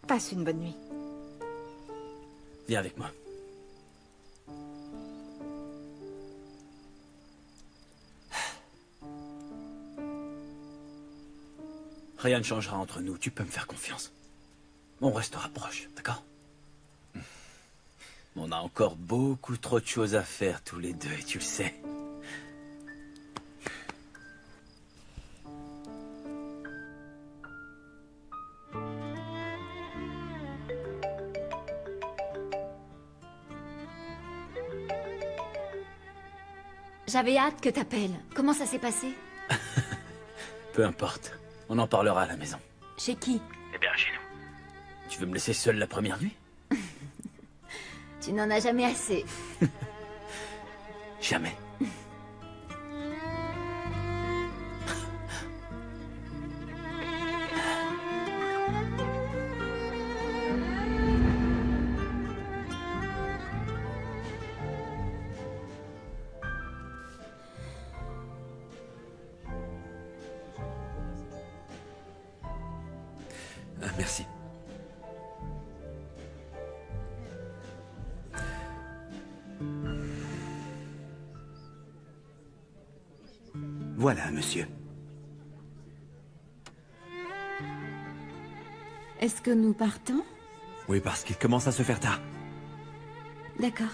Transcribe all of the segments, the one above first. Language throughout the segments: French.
Passe une bonne nuit. Viens avec moi. Rien ne changera entre nous, tu peux me faire confiance. On restera proches, d'accord? On a encore beaucoup trop de choses à faire tous les deux, et tu le sais. J'avais hâte que t'appelles. Comment ça s'est passé? Peu importe, on en parlera à la maison. Chez qui? Eh bien, chez nous. Tu veux me laisser seul la première nuit? Tu n'en as jamais assez. Jamais. Merci. Voilà, monsieur. Est-ce que nous partons? Oui, parce qu'il commence à se faire tard. D'accord.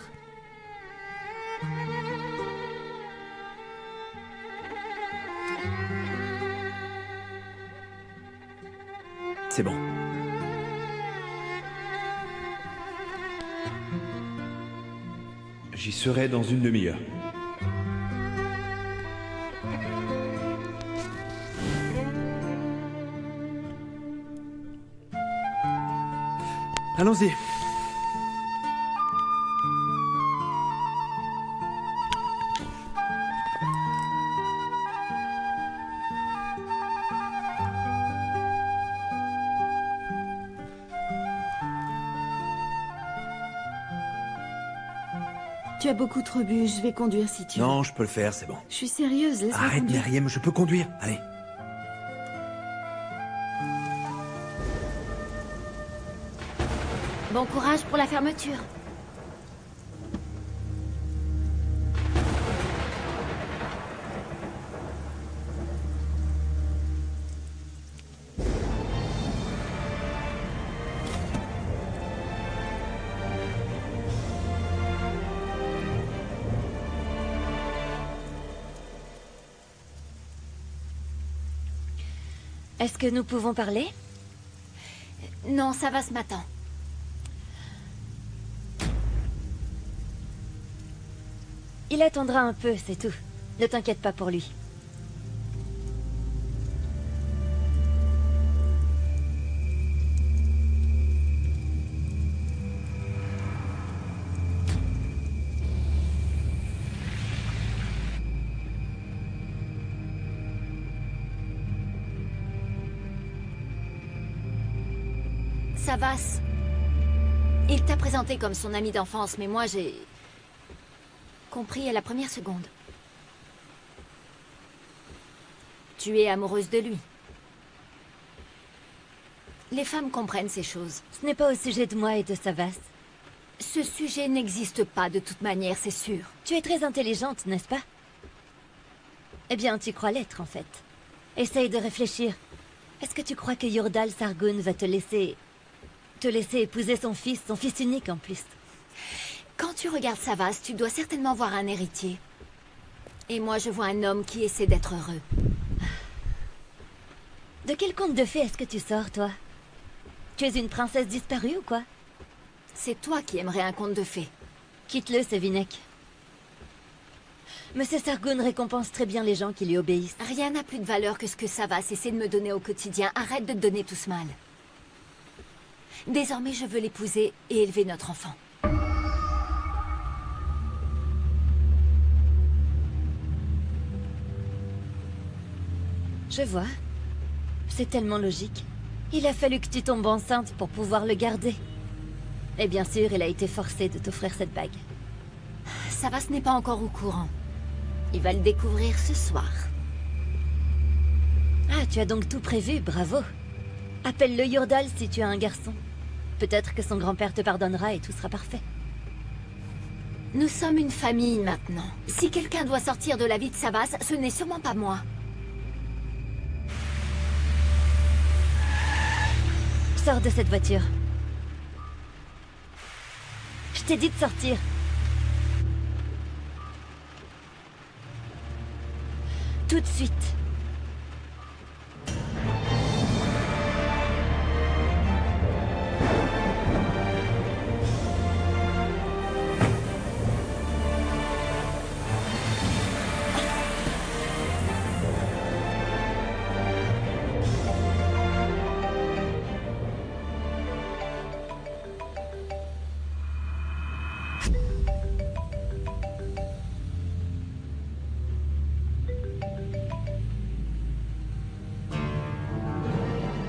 C'est bon. J'y serai dans une demi-heure. Allons-y. Tu as beaucoup trop bu, je vais conduire si tu veux. Non, je peux le faire, c'est bon. Je suis sérieuse, laisse-moi Arrête, conduire. Meriem, je peux conduire. Allez. Bon courage pour la fermeture. Est-ce que nous pouvons parler? Non, ça va ce matin. Il attendra un peu, c'est tout. Ne t'inquiète pas pour lui. Savas. Il t'a présenté comme son ami d'enfance, mais moi j'ai... compris à la première seconde. Tu es amoureuse de lui. Les femmes comprennent ces choses. Ce n'est pas au sujet de moi et de Savas. Ce sujet n'existe pas de toute manière, c'est sûr. Tu es très intelligente, n'est-ce pas? Eh bien, tu crois l'être, en fait. Essaye de réfléchir. Est-ce que tu crois que Yurdal Sargun va te laisser épouser son fils unique en plus? Quand tu regardes Savas, tu dois certainement voir un héritier. Et moi, je vois un homme qui essaie d'être heureux. De quel conte de fées est-ce que tu sors, toi? Tu es une princesse disparue ou quoi? C'est toi qui aimerais un conte de fées. Quitte-le, Sevinek. Monsieur Sargun récompense très bien les gens qui lui obéissent. Rien n'a plus de valeur que ce que Savas essaie de me donner au quotidien. Arrête de te donner tout ce mal. Désormais, je veux l'épouser et élever notre enfant. Je vois. C'est tellement logique. Il a fallu que tu tombes enceinte pour pouvoir le garder. Et bien sûr, il a été forcé de t'offrir cette bague. Savas n'est pas encore au courant. Il va le découvrir ce soir. Ah, tu as donc tout prévu, bravo. Appelle-le Yurdal si tu as un garçon. Peut-être que son grand-père te pardonnera et tout sera parfait. Nous sommes une famille maintenant. Si quelqu'un doit sortir de la vie de Savas, ce n'est sûrement pas moi. Sors de cette voiture. Je t'ai dit de sortir. Tout de suite.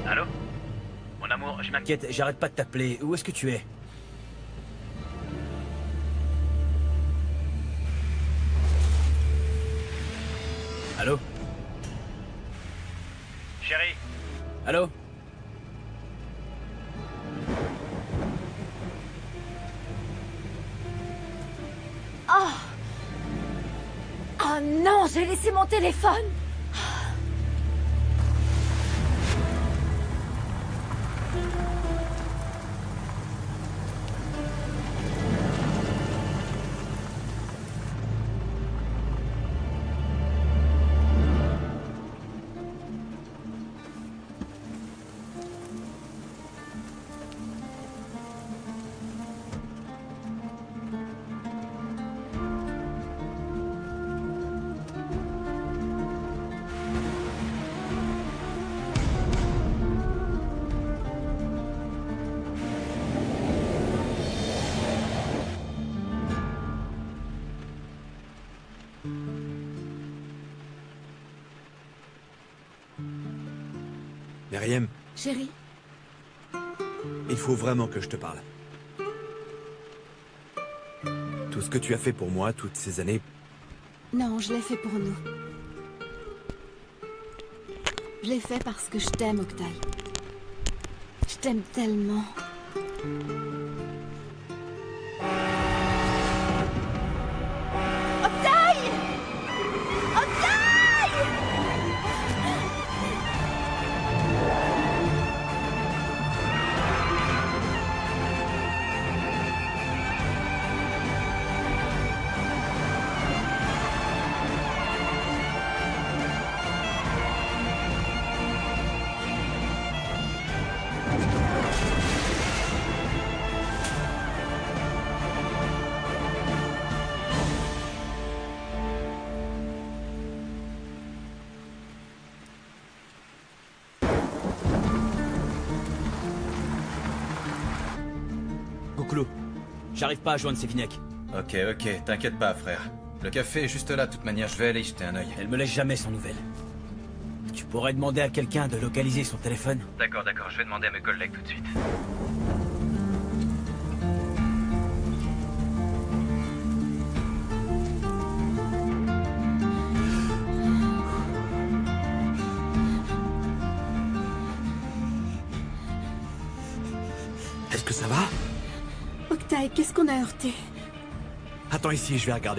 Allô? Mon amour, je m'inquiète, j'arrête pas de t'appeler. Où est-ce que tu es? Allô? Chérie? Allô? Oh non, j'ai laissé mon téléphone. Myriam, Chérie, il faut vraiment que je te parle. Tout ce que tu as fait pour moi toutes ces années, non, je l'ai fait pour nous. Je l'ai fait parce que je t'aime, Octaï. Je t'aime tellement. Gouklo, j'arrive pas à joindre Sévinec. Ok, t'inquiète pas, frère. Le café est juste là, de toute manière, je vais aller y jeter un œil. Elle me laisse jamais sans nouvelles. Tu pourrais demander à quelqu'un de localiser son téléphone? D'accord, je vais demander à mes collègues tout de suite. est-ce que ça va? Octaï, qu'est-ce qu'on a heurté? Attends ici, je vais regarder.